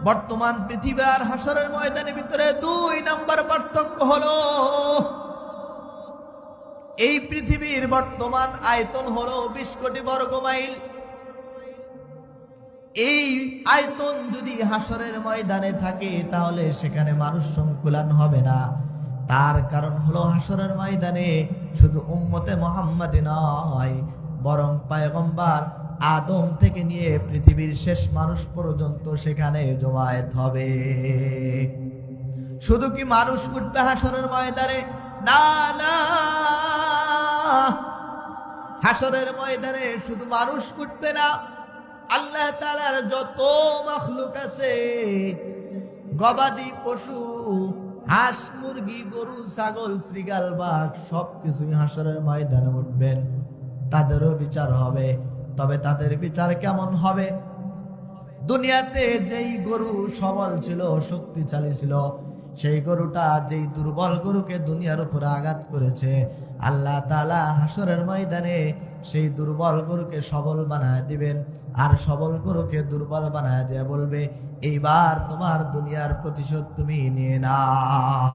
বর্তমান পৃথিবী আর হাসরের ময়দানের ভিতরে 2 নাম্বার পার্থক্য হলো, এই পৃথিবীর বর্তমান আয়তন হলো 20 কোটি বর্গ মাইল। এই আয়তন যদি হাসরের ময়দানে থাকে তাহলে সেখানে মানুষ সংকুলান হবে না। তার কারণ হলো হাসরের ময়দানে শুধু উম্মতে মুহাম্মাদি নয়, বরং পয়গম্বর আদম থেকে নিয়ে পৃথিবীর শেষ মানুষ পর্যন্ত সেখানে জমায়েত হবে। শুধু কি মানুষ উঠবে হাসরের ময়দানে? না না, হাসরের ময়দানে শুধু মানুষ উঠবে না, আল্লাহ তাআলার যত মাখলুক আছে, গবাদি পশু, হাঁস মুরগি, গরু ছাগল, শৃগাল বাঘ সবকিছুই হাসরের ময়দানে উঠবেন, তাদেরও বিচার হবে। তবে তাদের বিচার কেমন হবে? দুনিয়াতে যেই গরু সবল ছিল, শক্তিশালী ছিল, সেই গরুটা যেই দুর্বল গরুকে দুনিয়ার উপরে আঘাত করেছে, আল্লাহ তাআলা হাসরের ময়দানে সেই দুর্বল গরুকে সবল বানায় দিবেন, আর সবল গরুকে দুর্বল বানায় দিয়ে বলবে, এইবার তোমার দুনিয়ার প্রতিশোধ তুমি নিয়ে নাও।